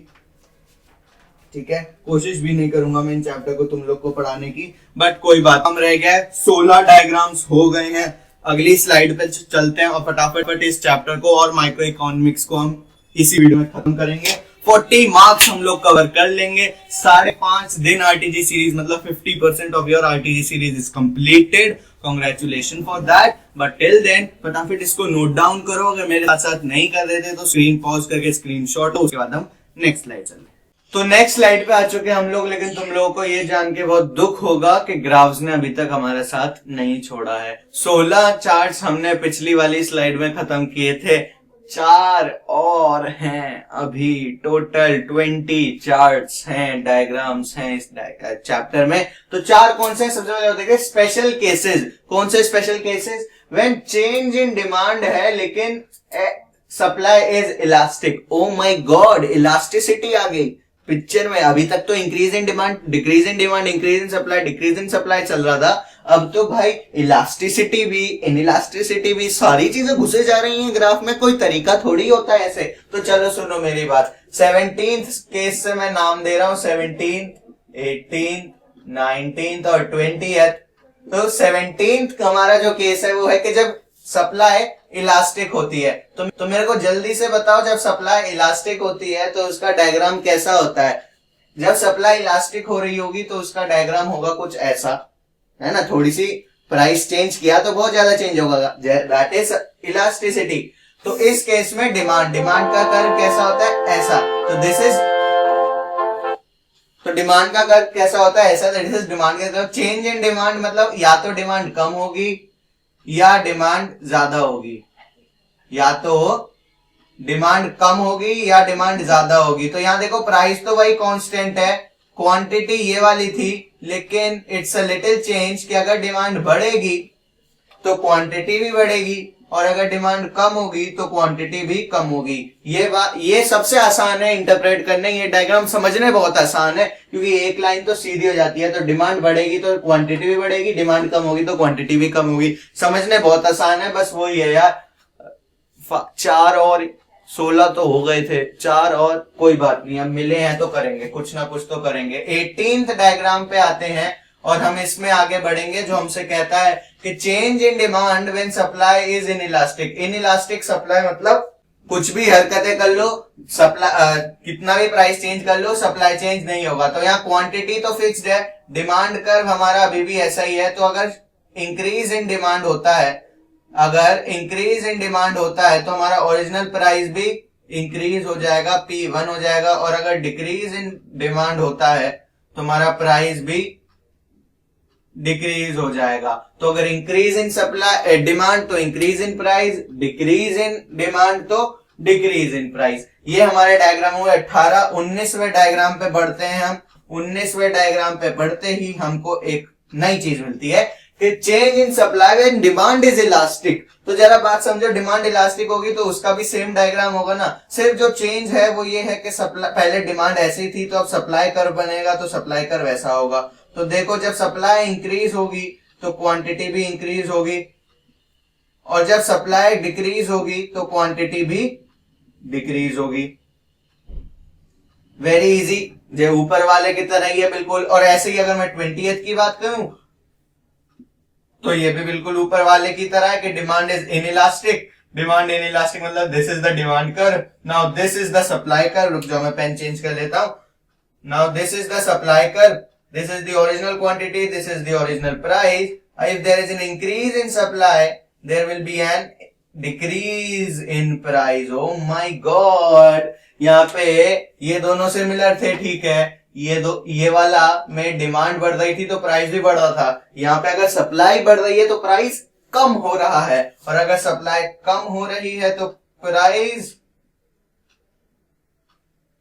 ठीक है, कोशिश भी नहीं करूंगा मैं इन चैप्टर को तुम लोग को पढ़ाने की। बट कोई बात, हम रह गए 16 डायग्राम्स हो गए हैं। अगली स्लाइड पे चलते हैं और फटाफट इस चैप्टर को और माइक्रो इकोनॉमिक्स को हम इसी वीडियो में खत्म करेंगे। 40 मार्क्स हम लोग कवर कर लेंगे। 5.5 दिन आरटीजी सीरीज, मतलब 50% of your RTG series is completed. Congratulation for that. But till then फटाफट इसको नोट डाउन करो। अगर मेरे साथ नहीं कर रहे थे तो स्क्रीन पॉज करके स्क्रीनशॉट हो, उसके बाद हम नेक्स्ट स्लाइड चलें। तो नेक्स्ट स्लाइड पे आ चुके हैं हम लोग, लेकिन तुम लोगों को ये जान के बहुत दुख होगा कि ग्राफ्स ने अभी तक हमारे साथ नहीं छोड़ा है। 16 चार्ट्स हमने पिछली वाली स्लाइड में खत्म किए थे, 4 और हैं अभी। टोटल 20 चार्ट्स हैं, डायग्राम्स हैं इस चैप्टर में। तो 4 कौन से? सबसे पहले देखिए स्पेशल केसेस। कौन से special cases? When change in demand है लेकिन supply is elastic. Oh my God, elasticity आ गई पिक्चर में। अभी तक तो increase in demand, decrease in demand, increase in supply, decrease in supply चल रहा था। अब तो भाई इलास्टिसिटी भी, इनइलास्टिसिटी भी, सारी चीजें घुसे जा रही हैं ग्राफ में। कोई तरीका थोड़ी होता है ऐसे। तो चलो सुनो मेरी बात। 17th केस से मैं नाम दे रहा हूं 17, 18, 19 और 20th। तो 17th हमारा जो केस है वो है कि जब सप्लाई इलास्टिक होती है। तो मेरे को जल्दी से बताओ, जब सप्लाई इलास्टिक होती है तो उसका डायग्राम कैसा होता है? जब सप्लाई इलास्टिक हो रही होगी तो उसका डायग्राम होगा कुछ ऐसा, है ना। थोड़ी सी प्राइस चेंज किया तो बहुत ज्यादा चेंज होगा, दैट इज इलास्टिसिटी। तो इस केस में डिमांड का कर्व कैसा होता है? ऐसा। तो दिस इज, तो डिमांड का कर्व कैसा होता है? ऐसा। दिस इज डिमांड का कर्व। चेंज इन डिमांड मतलब या तो डिमांड कम होगी या डिमांड ज्यादा होगी, या तो डिमांड कम होगी या डिमांड ज्यादा होगी। तो यहां देखो प्राइस तो वही कांस्टेंट है, क्वांटिटी ये वाली थी, लेकिन इट्स अ लिटिल चेंज कि अगर डिमांड बढ़ेगी तो क्वांटिटी भी बढ़ेगी और अगर डिमांड कम होगी तो क्वांटिटी भी कम होगी। ये सबसे आसान है इंटरप्रेट करने। ये डायग्राम समझने बहुत आसान है क्योंकि एक लाइन तो सीधी हो जाती है। तो डिमांड बढ़ेगी तो क्वांटिटी भी बढ़ेगी, डिमांड कम होगी तो क्वांटिटी भी कम होगी। समझने बहुत आसान है, बस वही है यार। 4 और 16 तो हो गए थे, 4 और कोई बात नहीं, अब मिले हैं तो करेंगे, कुछ ना कुछ तो करेंगे। 18th डायग्राम पे आते हैं और हम इसमें आगे बढ़ेंगे जो हमसे कहता है कि change in demand when supply is inelastic. Inelastic supply मतलब कुछ भी हरकतें कर लो, सप्लाई कितना भी प्राइस चेंज कर लो, सप्लाई चेंज नहीं होगा। तो यहाँ क्वांटिटी तो फिक्स्ड है, डिमांड कर्व हमारा अभी भी ऐसा ही है। तो अगर इंक्रीज इन डिमांड होता है, अगर इंक्रीज इन डिमांड होता है तो हमारा ओरिजिनल प्राइस भी इंक्रीज हो जाएगा, P1 हो जाएगा। और अगर डिक्रीज इन डिमांड होता है तो हमारा प्राइस भी डिक्रीज हो जाएगा। तो अगर इंक्रीज इन सप्लाई डिमांड तो increase in price, decrease in demand तो डिक्रीज इन प्राइस। ये हमारे डायग्राम हुए 18। 19वें डायग्राम पे बढ़ते हैं हम। 19वें डायग्राम पे बढ़ते ही हमको एक नई चीज मिलती है कि change in supply when demand is elastic. तो जरा बात समझो, डिमांड इलास्टिक होगी तो उसका भी सेम डायग्राम होगा ना। सिर्फ जो चेंज है वो ये है कि सप्लाई, पहले डिमांड ऐसी थी तो अब सप्लाई कर्व बनेगा तो सप्लाई कर्व ऐसा होगा। तो देखो जब सप्लाई इंक्रीज होगी तो क्वांटिटी भी इंक्रीज होगी, और जब सप्लाई डिक्रीज होगी तो क्वांटिटी भी डिक्रीज होगी। वेरी इजी, जो ऊपर वाले की तरह ही है बिल्कुल। और ऐसे ही अगर मैं 20th की बात करूं तो ये भी बिल्कुल ऊपर वाले की तरह है कि demand is inelastic. Demand inelastic मतलब this is the demand curve, now this is the supply curve. रुक जाओ मैं पेन चेंज कर लेता हूं। Now this is the supply curve, this is the original quantity, this is the original price. If there is an increase in supply, there will be an decrease in price. Oh my god, यहाँ पे ये दोनों similar थे, ठीक है। ये वाला में डिमांड बढ़ रही थी तो प्राइस भी बढ़ रहा था। यहाँ पे अगर सप्लाई बढ़ रही है तो प्राइस कम हो रहा है, और अगर सप्लाई कम हो रही है तो प्राइस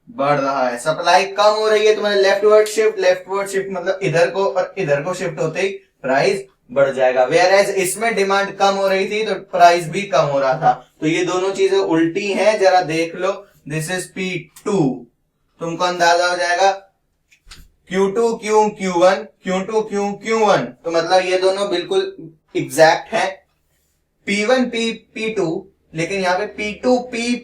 बढ़ रहा है। सप्लाई कम हो रही है तो मतलब लेफ्टवर्ड शिफ्ट मतलब इधर को और इधर को शिफ्ट होते ही प्राइस बढ़ जाएगा। वेयर एज इसमें डिमांड कम हो रही थी तो प्राइस भी कम हो रहा था। तो ये दोनों चीजें उल्टी हैं, जरा देख लो। दिस इज P2, तुमको अंदाजा हो जाएगा। Q2 क्यों Q1, Q2 क्यों Q1, तो मतलब ये दोनों बिल्कुल एग्जैक्ट है। P1 P2, लेकिन यहाँ पे P2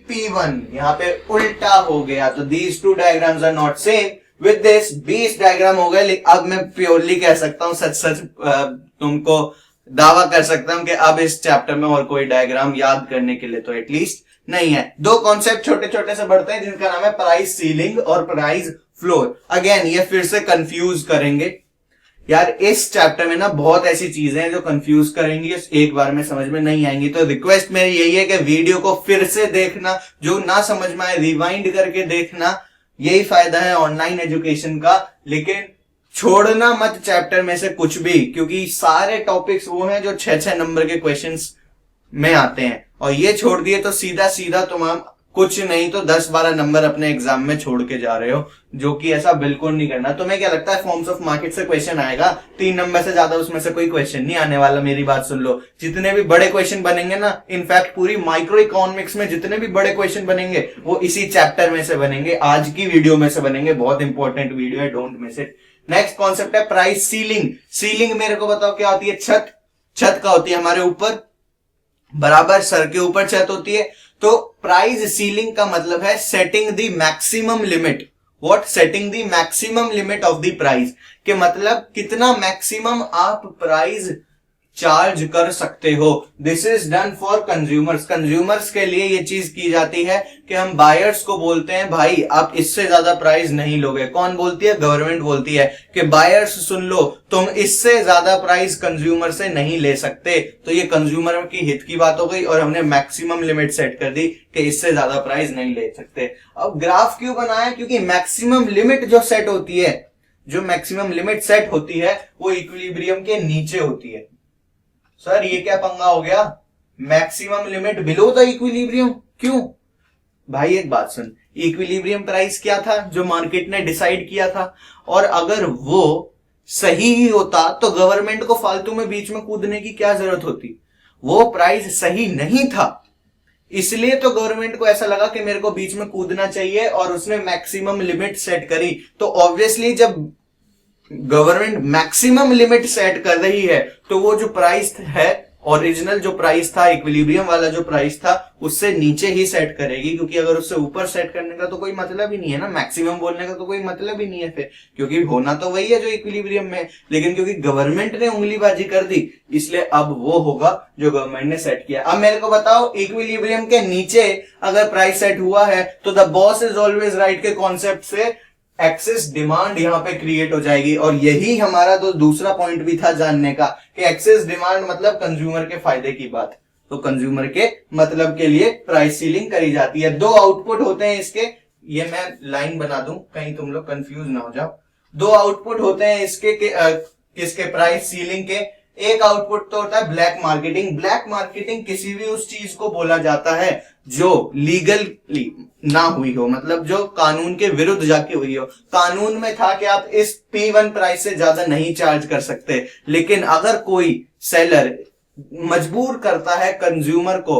P1 यहाँ पे उल्टा हो गया। तो these two diagrams are not same. With this 20 diagram हो गए। अब मैं प्योरली कह सकता हूँ, सच तुमको दावा कर सकता हूं कि अब इस चैप्टर में और कोई डायग्राम याद करने के लिए तो एटलीस्ट नहीं है। दो कॉन्सेप्ट छोटे छोटे से बढ़ते हैं जिनका नाम है प्राइस सीलिंग और प्राइस फ्लोर। अगेन ये फिर से कंफ्यूज करेंगे यार, इस चैप्टर में ना बहुत ऐसी चीजें हैं जो कंफ्यूज करेंगी, एक बार में समझ में नहीं आएंगी। तो रिक्वेस्ट मेरी यही है कि वीडियो को फिर से देखना, जो ना समझ में आए रिवाइंड करके देखना, यही फायदा है ऑनलाइन एजुकेशन का। लेकिन छोड़ना मत चैप्टर में से कुछ भी, क्योंकि सारे टॉपिक्स वो हैं जो 6-6 नंबर के क्वेश्चंस में आते हैं, और ये छोड़ दिए तो सीधा सीधा तुम कुछ नहीं तो 10-12 नंबर अपने एग्जाम में छोड़ के जा रहे हो, जो कि ऐसा बिल्कुल नहीं करना। तुम्हें क्या लगता है फॉर्म्स ऑफ मार्केट से क्वेश्चन आएगा? 3 नंबर से ज्यादा उसमें से कोई क्वेश्चन नहीं आने वाला। मेरी बात सुन लो, जितने भी बड़े क्वेश्चन बनेंगे ना, इनफैक्ट पूरी माइक्रो इकोनॉमिक्स में जितने भी बड़े क्वेश्चन बनेंगे वो इसी चैप्टर में से बनेंगे, आज की वीडियो में से बनेंगे। बहुत इंपॉर्टेंट वीडियो है, don't miss it. Next concept है प्राइस सीलिंग। सीलिंग मेरे को बताओ क्या होती है? छत का होती है हमारे ऊपर, बराबर सर के ऊपर छत होती है। तो प्राइस सीलिंग का मतलब है setting the maximum limit. What? Setting the maximum limit of the price, के मतलब कितना मैक्सिमम आप प्राइस चार्ज कर सकते हो। This is done for consumers. Consumers के लिए ये चीज की जाती है कि हम बायर्स को बोलते हैं भाई आप इससे ज्यादा प्राइस नहीं लोगे। कौन बोलती है? गवर्नमेंट बोलती है कि बायर्स सुन लो, तुम इससे ज्यादा प्राइस कंज्यूमर से नहीं ले सकते। तो ये कंज्यूमर की हित की बात हो गई, और हमने मैक्सिमम लिमिट सेट कर दी कि इससे ज्यादा प्राइस नहीं ले सकते। अब ग्राफ क्यों बनाया? क्योंकि मैक्सिमम लिमिट जो सेट होती है, जो मैक्सिमम लिमिट सेट होती है वो इक्विलिब्रियम के नीचे होती है। सर ये क्या पंगा हो गया? Maximum limit below the equilibrium, क्यों? भाई एक बात सुन, इक्विलिब्रियम प्राइस क्या था जो मार्केट ने डिसाइड किया था, और अगर वो सही ही होता तो गवर्नमेंट को फालतू में बीच में कूदने की क्या जरूरत होती? वो प्राइस सही नहीं था, इसलिए तो गवर्नमेंट को ऐसा लगा कि मेरे को बीच में कूदना चाहिए, और उसने मैक्सिमम लिमिट सेट करी। तो ऑब्वियसली जब गवर्नमेंट मैक्सिमम लिमिट सेट कर रही है तो वो जो प्राइस है ओरिजिनल जो प्राइस था, इक्विलिब्रियम वाला जो प्राइस था, उससे नीचे ही सेट करेगी, क्योंकि अगर उससे ऊपर सेट करने का तो कोई मतलब ही नहीं है ना, मैक्सिमम बोलने का तो कोई मतलब ही नहीं है फिर, क्योंकि होना तो वही है जो इक्विलिब्रियम में। लेकिन क्योंकि गवर्नमेंट ने उंगलीबाजी कर दी, इसलिए अब वो होगा जो गवर्नमेंट ने सेट किया। अब मेरे को बताओ, इक्विलिब्रियम के नीचे अगर प्राइस सेट हुआ है तो the boss is always right के कॉन्सेप्ट से एक्सेस डिमांड यहां पे क्रिएट हो जाएगी। और यही हमारा तो दूसरा पॉइंट भी था जानने का कि एक्सेस डिमांड मतलब कंज्यूमर के फायदे की बात, तो कंज्यूमर के मतलब के लिए प्राइस सीलिंग करी जाती है। दो आउटपुट होते हैं इसके, ये मैं लाइन बना दूं कहीं तुम लोग कंफ्यूज ना हो जाओ। दो आउटपुट होते हैं इसके किसके, प्राइस सीलिंग के। एक आउटपुट तो होता है ब्लैक मार्केटिंग। ब्लैक मार्केटिंग किसी भी उस चीज को बोला जाता है जो लीगली ना हुई हो, मतलब जो कानून के विरुद्ध जाके हुई हो। कानून में था कि आप इस P1 प्राइस से ज्यादा नहीं चार्ज कर सकते, लेकिन अगर कोई सेलर मजबूर करता है कंज्यूमर को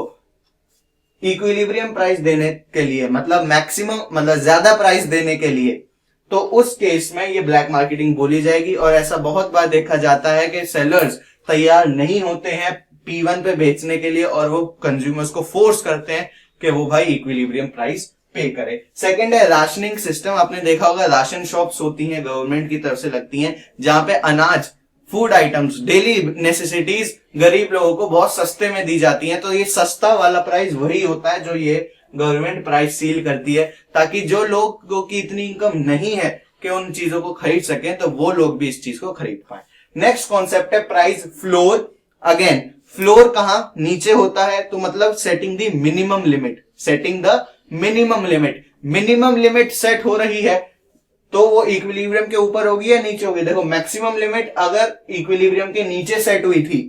इक्विलिब्रियम प्राइस देने के लिए, मतलब मैक्सिमम, मतलब ज्यादा प्राइस देने के लिए, तो उस केस में ये ब्लैक मार्केटिंग बोली जाएगी। और ऐसा बहुत बार देखा जाता है कि सेलर्स तैयार नहीं होते हैं P1 पे बेचने के लिए और वो कंज्यूमर्स को फोर्स करते हैं कि वो भाई इक्विलिब्रियम प्राइस पे करे। सेकंड है राशनिंग सिस्टम। आपने देखा होगा राशन शॉप्स होती हैं, गवर्नमेंट की तरफ से लगती हैं, जहां पे अनाज, फूड आइटम्स, डेली नेसेसिटीज गरीब लोगों को बहुत सस्ते में दी जाती हैं। तो ये सस्ता वाला प्राइस वही होता है जो ये गवर्नमेंट प्राइस सील करती है, ताकि जो लोगों की इतनी इनकम नहीं है कि उन चीजों को खरीद सकें, तो वो लोग भी इस चीज को खरीद पाए। नेक्स्ट कॉन्सेप्ट है प्राइस फ्लोर। अगेन फ्लोर कहां, नीचे होता है, तो मतलब setting the minimum limit, setting the minimum limit. Minimum limit set हो रही है तो वो इक्विलिब्रियम के ऊपर होगी या नीचे होगी। देखो मैक्सिमम लिमिट अगर इक्विलिब्रियम के नीचे सेट हुई थी,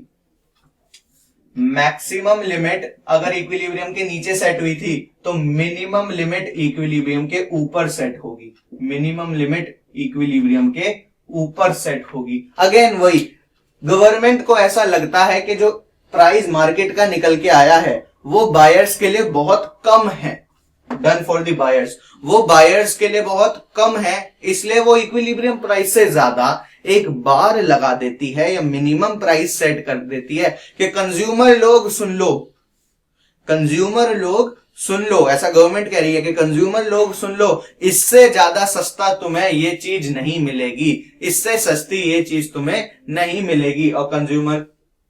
मैक्सिमम लिमिट अगर इक्विलिब्रियम के नीचे सेट हुई थी, तो मिनिमम लिमिट इक्विलिब्रियम के ऊपर सेट होगी। मिनिमम लिमिट इक्विलिब्रियम के ऊपर सेट होगी। अगेन वही, गवर्नमेंट को ऐसा लगता है कि जो प्राइस मार्केट का निकल के आया है वो बायर्स के लिए बहुत कम है, डन फॉर द बायर्स, वो बायर्स के लिए बहुत कम है, इसलिए वो इक्विलिब्रियम प्राइस से ज्यादा एक बार लगा देती है या मिनिमम प्राइस सेट कर देती है कि कंज्यूमर लोग सुन लो, कंज्यूमर लोग सुन लो, ऐसा गवर्नमेंट कह रही है कि कंज्यूमर लोग सुन लो, इससे ज्यादा सस्ता तुम्हें ये चीज नहीं मिलेगी, इससे सस्ती ये चीज तुम्हें नहीं मिलेगी। और कंज्यूमर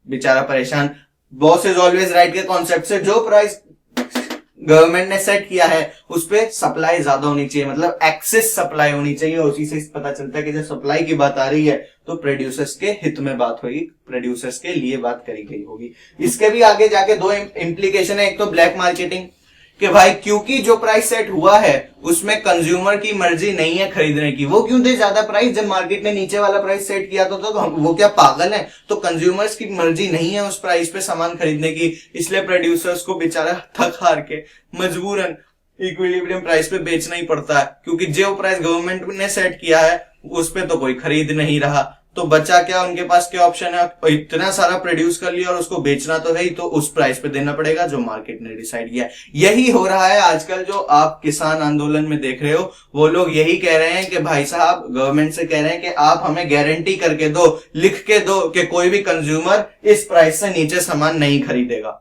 बेचारा परेशान। बॉस इज ऑलवेज राइट के कॉन्सेप्ट से जो प्राइस गवर्नमेंट ने सेट किया है उस पे सप्लाई ज्यादा होनी चाहिए, मतलब एक्सेस सप्लाई होनी चाहिए। उसी से पता चलता है कि जब सप्लाई की बात आ रही है तो प्रोड्यूसर्स के हित में बात होगी, प्रोड्यूसर्स के लिए बात करी गई होगी। इसके भी आगे जाके दो इंप्लीकेशन है। एक तो ब्लैक मार्केटिंग कि भाई क्योंकि जो प्राइस सेट हुआ है उसमें कंज्यूमर की मर्जी नहीं है खरीदने की, वो क्यों दे ज्यादा प्राइस जब मार्केट ने नीचे वाला प्राइस सेट किया था, तो वो क्या पागल है? तो कंज्यूमर्स की मर्जी नहीं है उस प्राइस पे सामान खरीदने की, इसलिए प्रोड्यूसर्स को बेचारा थक हार के मजबूरन इक्विलिब्रियम प्राइस पे बेचना ही पड़ता है, क्योंकि जो प्राइस गवर्नमेंट ने सेट किया है उस पे तो कोई खरीद नहीं रहा। तो बचा क्या उनके पास, क्या ऑप्शन है? इतना सारा प्रोड्यूस कर लिया और उसको बेचना तो है ही, तो उस प्राइस पे देना पड़ेगा जो मार्केट ने डिसाइड किया। यही हो रहा है आजकल, जो आप किसान आंदोलन में देख रहे हो, वो लोग यही कह रहे हैं कि भाई साहब, गवर्नमेंट से कह रहे हैं कि आप हमें गारंटी करके दो, लिख के दो कि कोई भी कंज्यूमर इस प्राइस से नीचे सामान नहीं खरीदेगा,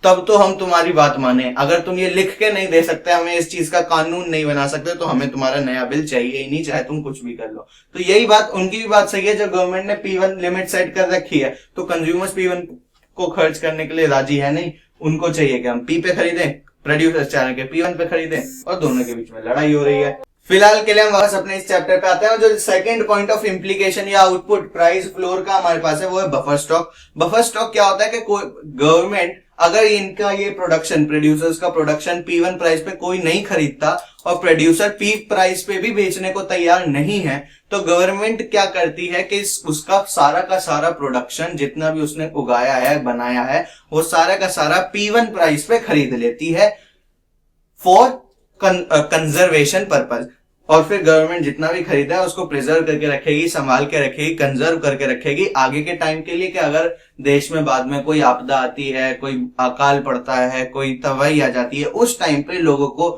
तब तो हम तुम्हारी बात माने। अगर तुम ये लिख के नहीं दे सकते, हमें इस चीज का कानून नहीं बना सकते, तो हमें तुम्हारा नया बिल चाहिए ही नहीं, चाहे तुम कुछ भी कर लो। तो यही बात, उनकी भी बात सही है। जब गवर्नमेंट ने P1 लिमिट सेट कर रखी है तो कंज्यूमर्स P1 को खर्च करने के लिए राजी है नहीं, उनको चाहिए कि हम P पे खरीदें, प्रोड्यूसर्स चाह रहे हैं कि P1 पे खरीदें, और दोनों के बीच में लड़ाई हो रही है। फिलहाल के लिए हम वापस अपने इस चैप्टर पे आते हैं। जो सेकंड पॉइंट ऑफ इंप्लीकेशन या आउटपुट प्राइस फ्लोर का हमारे पास है वो है बफर स्टॉक। बफर स्टॉक क्या होता है कि कोई गवर्नमेंट अगर इनका ये प्रोडक्शन, प्रोड्यूसर्स का प्रोडक्शन P1 प्राइस पे कोई नहीं खरीदता और प्रोड्यूसर P प्राइस पे भी बेचने को तैयार नहीं है, तो गवर्नमेंट क्या करती है कि उसका सारा का सारा प्रोडक्शन जितना भी उसने उगाया है, बनाया है, वो सारा का सारा P1 प्राइस पे खरीद लेती है फॉर कंजर्वेशन पर्पज। और फिर गवर्नमेंट जितना भी खरीदा है उसको प्रिजर्व करके रखेगी, संभाल के रखेगी, कंजर्व करके रखेगी आगे के टाइम के लिए, कि अगर देश में बाद में कोई आपदा आती है, कोई अकाल पड़ता है, कोई तबाही आ जाती है, उस टाइम पे लोगों को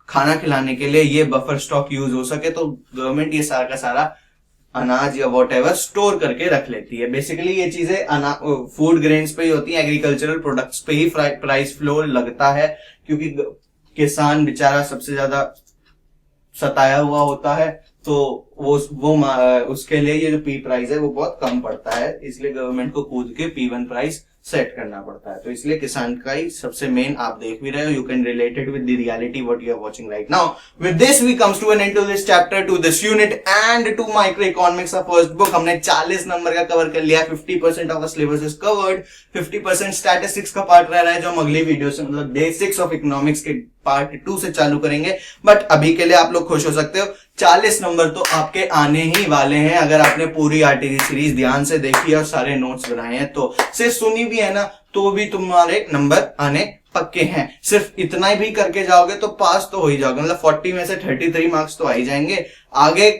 खाना खिलाने के लिए ये बफर स्टॉक यूज हो सके। तो गवर्नमेंट ये सारा का सारा अनाज या वॉट स्टोर करके रख लेती है। बेसिकली ये चीजें फूड ग्रेन्स पे ही होती है, एग्रीकल्चरल प्रोडक्ट्स पे ही प्राइस फ्लोर लगता है, क्योंकि किसान बेचारा सबसे ज्यादा सताया हुआ होता है, तो उसके लिए ये जो पी प्राइस है वो बहुत कम पड़ता है, इसलिए गवर्नमेंट को कूद के P1 प्राइस सेट करना पड़ता है। तो इसलिए किसान का ही सबसे मेन आप देख भी रहे हो, you can relate it with the reality what you are watching right now. With this we comes to an end to this chapter, to this unit and to micro economics of first book. हमने 40 number का cover कर लिया, 50% of the syllabus is covered, 50% statistics का part रह रहा है जो हम अगली वीडियो से मतलब बेसिक्स ऑफ इकोनॉमिक्स के पार्ट 2 से चालू करेंगे। बट अभी के लिए आप लोग खुश हो सकते हो, 40 नंबर तो आपके आने ही वाले हैं अगर आपने पूरी आरटीजी सीरीज ध्यान से देखी और सारे नोट्स बनाए हैं। तो सिर्फ सुनी भी है ना तो भी तुम्हारे नंबर आने पक्के हैं। सिर्फ इतना ही भी करके जाओगे तो पास तो हो ही जाओगे, मतलब 40 में से 33 मार्क्स तो आ ही जाएंगे। आगे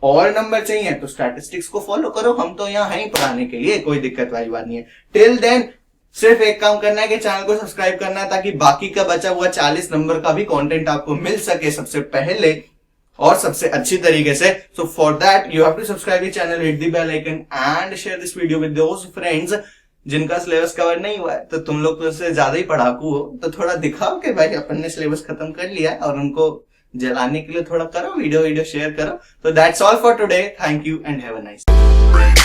और नंबर चाहिए तो स्टैटिस्टिक्स को फॉलो करो, हम तो यहाँ हैं ही पढ़ाने के लिए, कोई दिक्कत वाली बात नहीं है। टिल देन सिर्फ एक काम करना है कि चैनल को सब्सक्राइब करना है, ताकि बाकी का बचा हुआ 40 नंबर का भी कंटेंट आपको मिल सके सबसे पहले और सबसे अच्छी तरीके से। So for that you have to subscribe the channel, hit the bell icon and share this video with those friends जिनका सिलेबस कवर नहीं हुआ है। तो तुम लोग तो उससे ज्यादा ही पढ़ाकू हो, तो थोड़ा दिखाओ कि भाई अपन ने सिलेबस खत्म कर लिया है, और उनको जलाने के लिए थोड़ा करो, वीडियो शेयर करो। तो that's all for today, thank you and have a nice day.